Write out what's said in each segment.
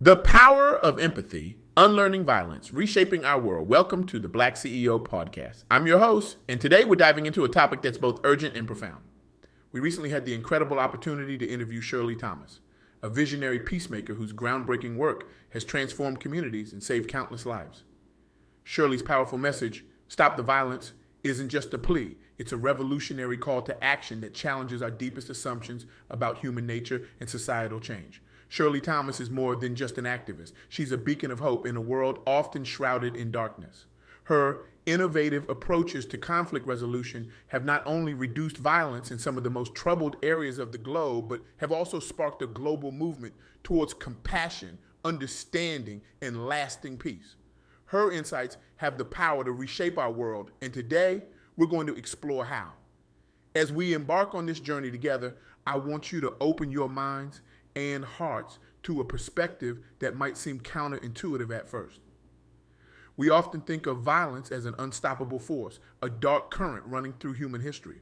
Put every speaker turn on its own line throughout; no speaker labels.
The power of empathy, unlearning violence, reshaping our world. Welcome to the BlackCEO Podcast. I'm your host, and today we're diving into a topic that's both urgent and profound. We recently had the incredible opportunity to interview Shirley Thomas, a visionary peacemaker whose groundbreaking work has transformed communities and saved countless lives. Shirley's powerful message, "Stop the Violence," isn't just a plea. It's a revolutionary call to action that challenges our deepest assumptions about human nature and societal change. Shirley Thomas is more than just an activist. She's a beacon of hope in a world often shrouded in darkness. Her innovative approaches to conflict resolution have not only reduced violence in some of the most troubled areas of the globe, but have also sparked a global movement towards compassion, understanding, and lasting peace. Her insights have the power to reshape our world, and today we're going to explore how. As we embark on this journey together, I want you to open your minds and hearts to a perspective that might seem counterintuitive at first. We often think of violence as an unstoppable force, a dark current running through human history.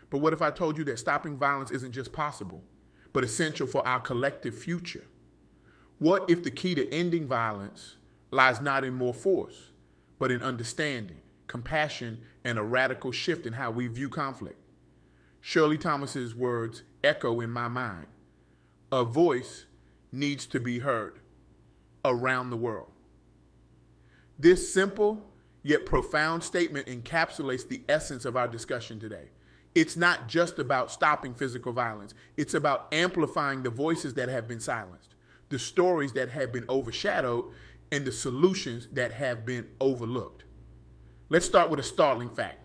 But what if I told you that stopping violence isn't just possible, but essential for our collective future? What if the key to ending violence lies not in more force, but in understanding, compassion, and a radical shift in how we view conflict? Shirley Thomas's words echo in my mind. A voice needs to be heard around the world. This simple yet profound statement encapsulates the essence of our discussion today. It's not just about stopping physical violence. It's about amplifying the voices that have been silenced, the stories that have been overshadowed, and the solutions that have been overlooked. Let's start with a startling fact.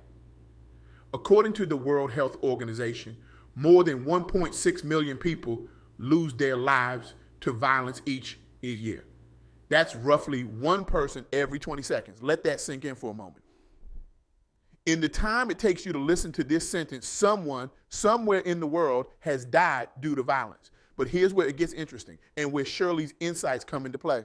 According to the World Health Organization, more than 1.6 million people lose their lives to violence each year. That's roughly one person every 20 seconds. Let that sink in for a moment. In the time it takes you to listen to this sentence, someone, somewhere in the world has died due to violence. But here's where it gets interesting and where Shirley's insights come into play.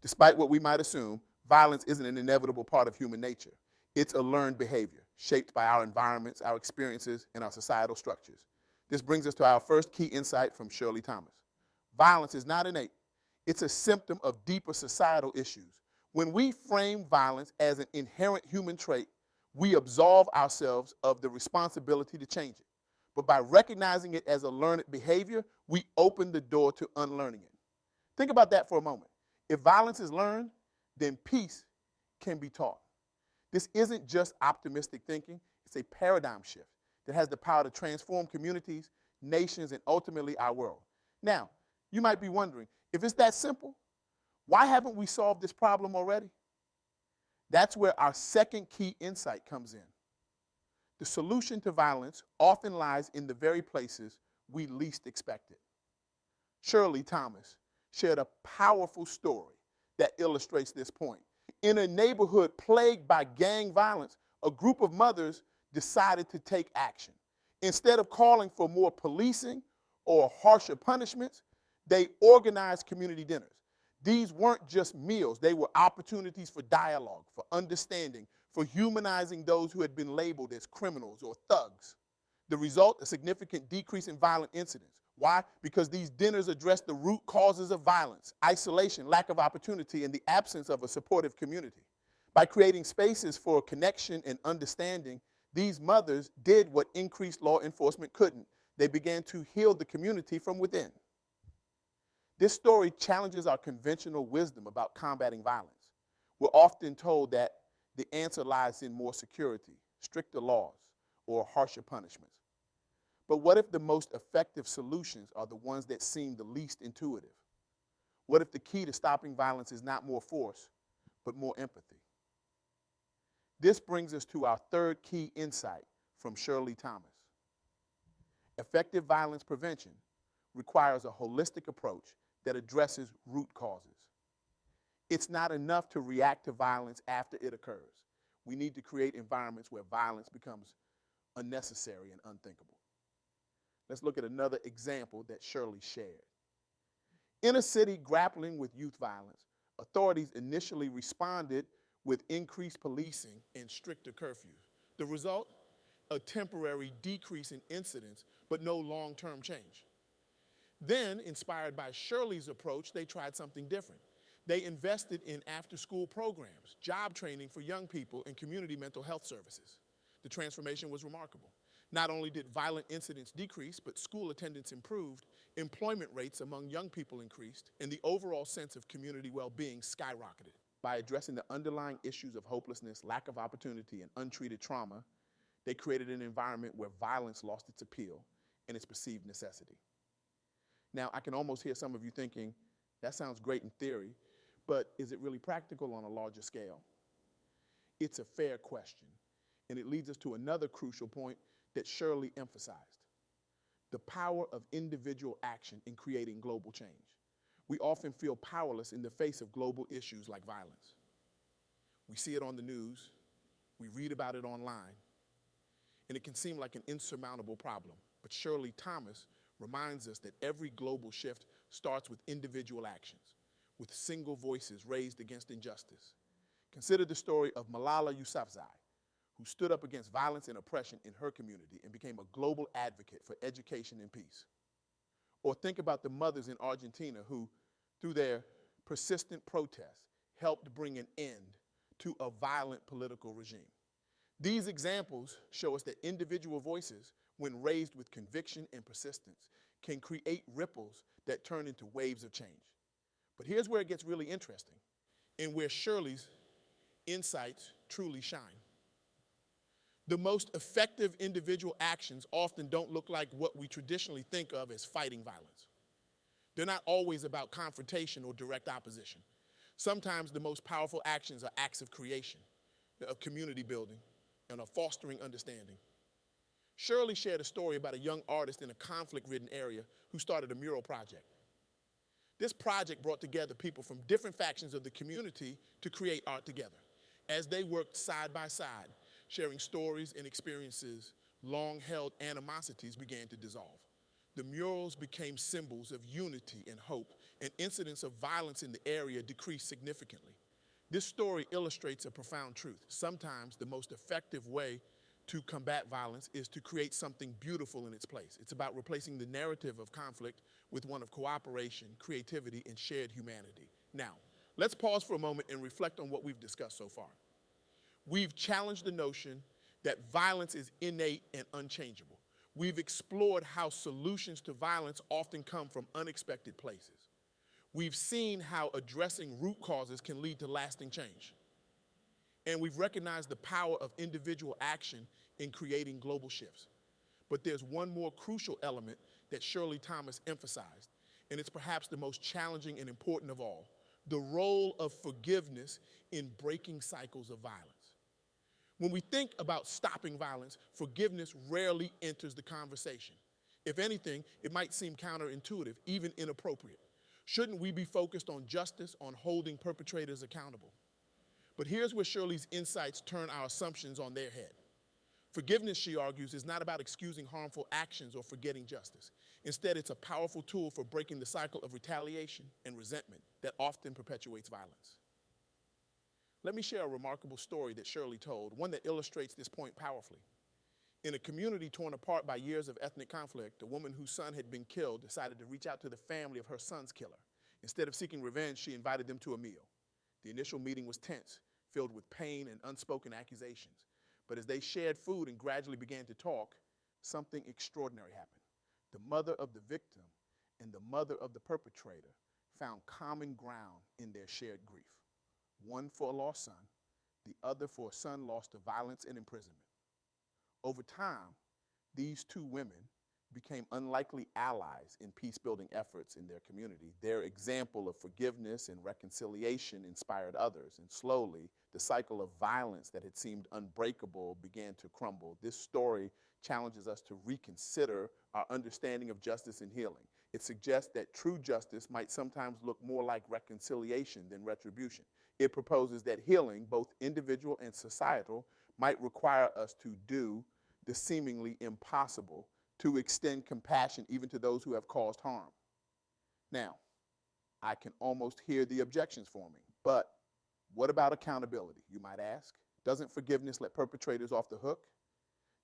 Despite what we might assume, violence isn't an inevitable part of human nature. It's a learned behavior shaped by our environments, our experiences, and our societal structures. This brings us to our first key insight from Shirley Thomas. Violence is not innate. It's a symptom of deeper societal issues. When we frame violence as an inherent human trait, we absolve ourselves of the responsibility to change it. But by recognizing it as a learned behavior, we open the door to unlearning it. Think about that for a moment. If violence is learned, then peace can be taught. This isn't just optimistic thinking, it's a paradigm shift that has the power to transform communities, nations, and ultimately our world. Now, you might be wondering, if it's that simple, why haven't we solved this problem already? That's where our second key insight comes in. The solution to violence often lies in the very places we least expect it. Shirley Thomas shared a powerful story that illustrates this point. In a neighborhood plagued by gang violence, a group of mothers decided to take action. Instead of calling for more policing or harsher punishments, they organized community dinners. These weren't just meals. They were opportunities for dialogue, for understanding, for humanizing those who had been labeled as criminals or thugs. The result, a significant decrease in violent incidents. Why? Because these dinners addressed the root causes of violence, isolation, lack of opportunity, and the absence of a supportive community. By creating spaces for connection and understanding, these mothers did what increased law enforcement couldn't. They began to heal the community from within. This story challenges our conventional wisdom about combating violence. We're often told that the answer lies in more security, stricter laws, or harsher punishments. But what if the most effective solutions are the ones that seem the least intuitive? What if the key to stopping violence is not more force, but more empathy? This brings us to our third key insight from Shirley Thomas. Effective violence prevention requires a holistic approach that addresses root causes. It's not enough to react to violence after it occurs. We need to create environments where violence becomes unnecessary and unthinkable. Let's look at another example that Shirley shared. In a city grappling with youth violence, authorities initially responded with increased policing and stricter curfews. The result? A temporary decrease in incidents, but no long-term change. Then, inspired by Shirley's approach, they tried something different. They invested in after-school programs, job training for young people, and community mental health services. The transformation was remarkable. Not only did violent incidents decrease, but school attendance improved, employment rates among young people increased, and the overall sense of community well-being skyrocketed. By addressing the underlying issues of hopelessness, lack of opportunity, and untreated trauma, they created an environment where violence lost its appeal and its perceived necessity. Now, I can almost hear some of you thinking, that sounds great in theory, but is it really practical on a larger scale? It's a fair question, and it leads us to another crucial point that Shirley emphasized: the power of individual action in creating global change. We often feel powerless in the face of global issues like violence. We see it on the news, we read about it online, and it can seem like an insurmountable problem. But Shirley Thomas reminds us that every global shift starts with individual actions, with single voices raised against injustice. Consider the story of Malala Yousafzai, who stood up against violence and oppression in her community and became a global advocate for education and peace. Or think about the mothers in Argentina who, through their persistent protests, helped bring an end to a violent political regime. These examples show us that individual voices, when raised with conviction and persistence, can create ripples that turn into waves of change. But here's where it gets really interesting, and where Shirley's insights truly shine. The most effective individual actions often don't look like what we traditionally think of as fighting violence. They're not always about confrontation or direct opposition. Sometimes the most powerful actions are acts of creation, of community building, and of fostering understanding. Shirley shared a story about a young artist in a conflict-ridden area who started a mural project. This project brought together people from different factions of the community to create art together. As they worked side by side, sharing stories and experiences, long-held animosities began to dissolve. The murals became symbols of unity and hope, and incidents of violence in the area decreased significantly. This story illustrates a profound truth. Sometimes the most effective way to combat violence is to create something beautiful in its place. It's about replacing the narrative of conflict with one of cooperation, creativity, and shared humanity. Now, let's pause for a moment and reflect on what we've discussed so far. We've challenged the notion that violence is innate and unchangeable. We've explored how solutions to violence often come from unexpected places. We've seen how addressing root causes can lead to lasting change. And we've recognized the power of individual action in creating global shifts. But there's one more crucial element that Shirley Thomas emphasized, and it's perhaps the most challenging and important of all: the role of forgiveness in breaking cycles of violence. When we think about stopping violence, forgiveness rarely enters the conversation. If anything, it might seem counterintuitive, even inappropriate. Shouldn't we be focused on justice, on holding perpetrators accountable? But here's where Shirley's insights turn our assumptions on their head. Forgiveness, she argues, is not about excusing harmful actions or forgetting justice. Instead, it's a powerful tool for breaking the cycle of retaliation and resentment that often perpetuates violence. Let me share a remarkable story that Shirley told, one that illustrates this point powerfully. In a community torn apart by years of ethnic conflict, a woman whose son had been killed decided to reach out to the family of her son's killer. Instead of seeking revenge, she invited them to a meal. The initial meeting was tense, filled with pain and unspoken accusations. But as they shared food and gradually began to talk, something extraordinary happened. The mother of the victim and the mother of the perpetrator found common ground in their shared grief. One for a lost son, the other for a son lost to violence and imprisonment. Over time, these two women became unlikely allies in peace-building efforts in their community. Their example of forgiveness and reconciliation inspired others, and slowly, the cycle of violence that had seemed unbreakable began to crumble. This story challenges us to reconsider our understanding of justice and healing. It suggests that true justice might sometimes look more like reconciliation than retribution. It proposes that healing, both individual and societal, might require us to do the seemingly impossible, to extend compassion even to those who have caused harm. Now, I can almost hear the objections forming, but what about accountability, you might ask? Doesn't forgiveness let perpetrators off the hook?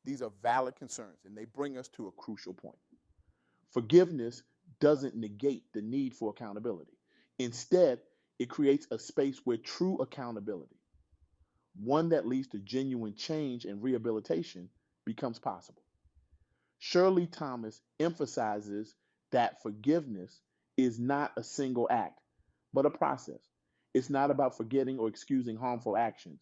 These are valid concerns, and they bring us to a crucial point. Forgiveness doesn't negate the need for accountability. Instead, it creates a space where true accountability, one that leads to genuine change and rehabilitation, becomes possible. Shirley Thomas emphasizes that forgiveness is not a single act, but a process. It's not about forgetting or excusing harmful actions.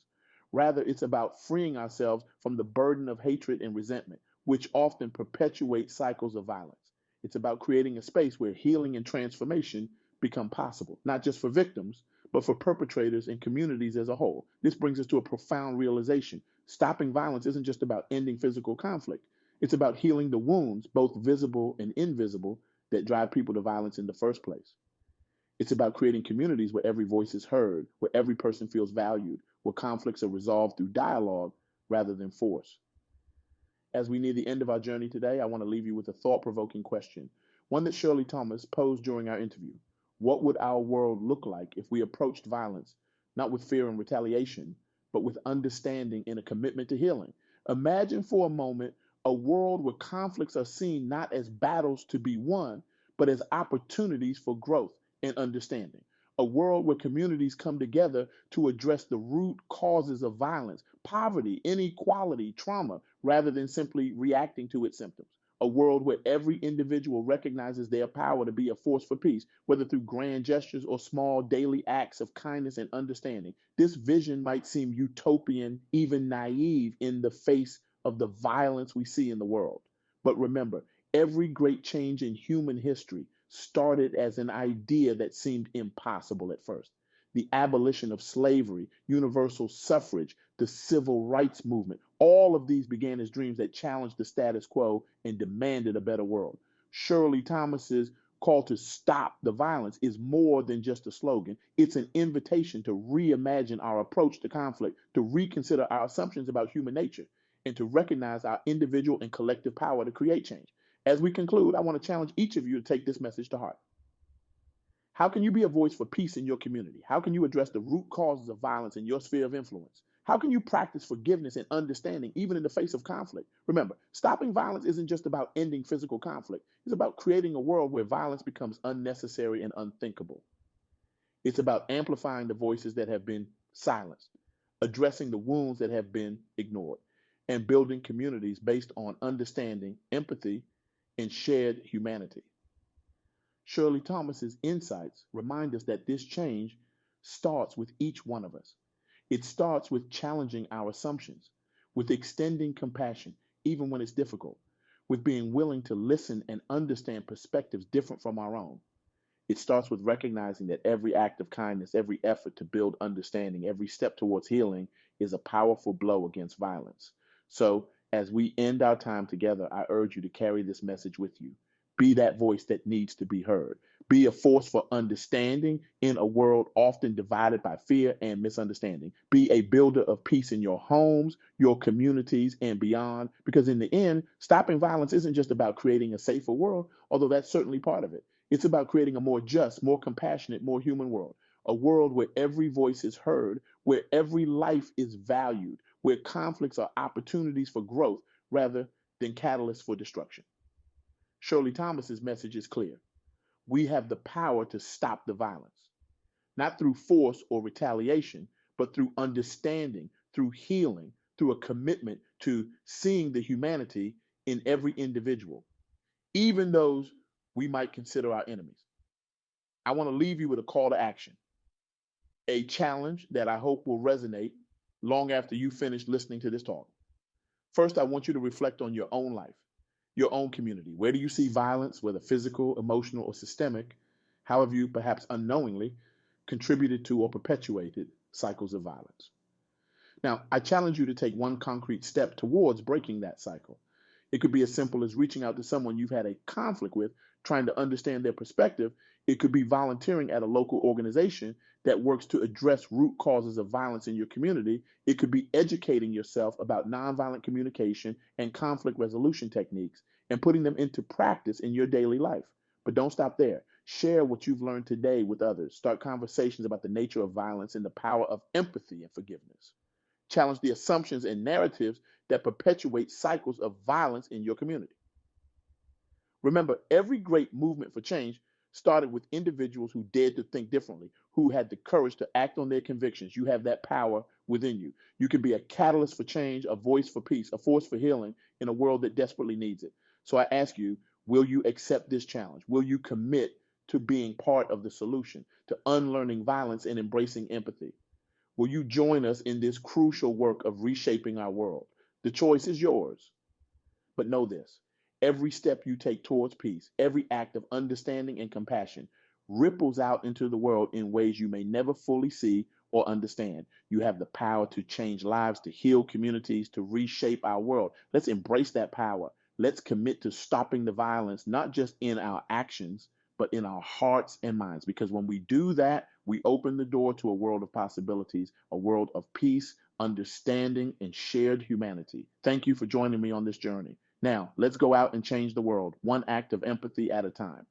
Rather, it's about freeing ourselves from the burden of hatred and resentment, which often perpetuate cycles of violence. It's about creating a space where healing and transformation become possible, not just for victims, but for perpetrators and communities as a whole. This brings us to a profound realization. Stopping violence isn't just about ending physical conflict. It's about healing the wounds, both visible and invisible, that drive people to violence in the first place. It's about creating communities where every voice is heard, where every person feels valued, where conflicts are resolved through dialogue rather than force. As we near the end of our journey today, I want to leave you with a thought-provoking question, one that Shirley Thomas posed during our interview. What would our world look like if we approached violence, not with fear and retaliation, but with understanding and a commitment to healing? Imagine for a moment a world where conflicts are seen not as battles to be won, but as opportunities for growth and understanding. A world where communities come together to address the root causes of violence, poverty, inequality, trauma, rather than simply reacting to its symptoms. A world where every individual recognizes their power to be a force for peace, whether through grand gestures or small daily acts of kindness and understanding. This vision might seem utopian, even naive in the face of the violence we see in the world. But remember, every great change in human history started as an idea that seemed impossible at first. The abolition of slavery, universal suffrage, the civil rights movement, all of these began as dreams that challenged the status quo and demanded a better world. Shirley Thomas's call to stop the violence is more than just a slogan. It's an invitation to reimagine our approach to conflict, to reconsider our assumptions about human nature, and to recognize our individual and collective power to create change. As we conclude, I want to challenge each of you to take this message to heart. How can you be a voice for peace in your community? How can you address the root causes of violence in your sphere of influence? How can you practice forgiveness and understanding even in the face of conflict? Remember, stopping violence isn't just about ending physical conflict. It's about creating a world where violence becomes unnecessary and unthinkable. It's about amplifying the voices that have been silenced, addressing the wounds that have been ignored, and building communities based on understanding, empathy, and shared humanity. Shirley Thomas's insights remind us that this change starts with each one of us. It starts with challenging our assumptions, with extending compassion, even when it's difficult, with being willing to listen and understand perspectives different from our own. It starts with recognizing that every act of kindness, every effort to build understanding, every step towards healing is a powerful blow against violence. So, as we end our time together, I urge you to carry this message with you. Be that voice that needs to be heard. Be a force for understanding in a world often divided by fear and misunderstanding. Be a builder of peace in your homes, your communities, and beyond. Because in the end, stopping violence isn't just about creating a safer world, although that's certainly part of it. It's about creating a more just, more compassionate, more human world. A world where every voice is heard, where every life is valued, where conflicts are opportunities for growth rather than catalysts for destruction. Shirley Thomas's message is clear. We have the power to stop the violence, not through force or retaliation, but through understanding, through healing, through a commitment to seeing the humanity in every individual, even those we might consider our enemies. I want to leave you with a call to action, a challenge that I hope will resonate long after you finish listening to this talk. First, I want you to reflect on your own life, your own community. Where do you see violence, whether physical, emotional, or systemic? How have you, perhaps unknowingly, contributed to or perpetuated cycles of violence? Now, I challenge you to take one concrete step towards breaking that cycle. It could be as simple as reaching out to someone you've had a conflict with, trying to understand their perspective. It could be volunteering at a local organization that works to address root causes of violence in your community. It could be educating yourself about nonviolent communication and conflict resolution techniques and putting them into practice in your daily life. But don't stop there. Share what you've learned today with others. Start conversations about the nature of violence and the power of empathy and forgiveness. Challenge the assumptions and narratives that perpetuate cycles of violence in your community. Remember, every great movement for change started with individuals who dared to think differently, who had the courage to act on their convictions. You have that power within you. You can be a catalyst for change, a voice for peace, a force for healing in a world that desperately needs it. So I ask you, will you accept this challenge? Will you commit to being part of the solution, to unlearning violence and embracing empathy? Will you join us in this crucial work of reshaping our world? The choice is yours. But know this: every step you take towards peace, every act of understanding and compassion ripples out into the world in ways you may never fully see or understand. You have the power to change lives, to heal communities, to reshape our world. Let's embrace that power. Let's commit to stopping the violence, not just in our actions, but in our hearts and minds. Because when we do that, we open the door to a world of possibilities, a world of peace, understanding, and shared humanity. Thank you for joining me on this journey. Now, let's go out and change the world, one act of empathy at a time.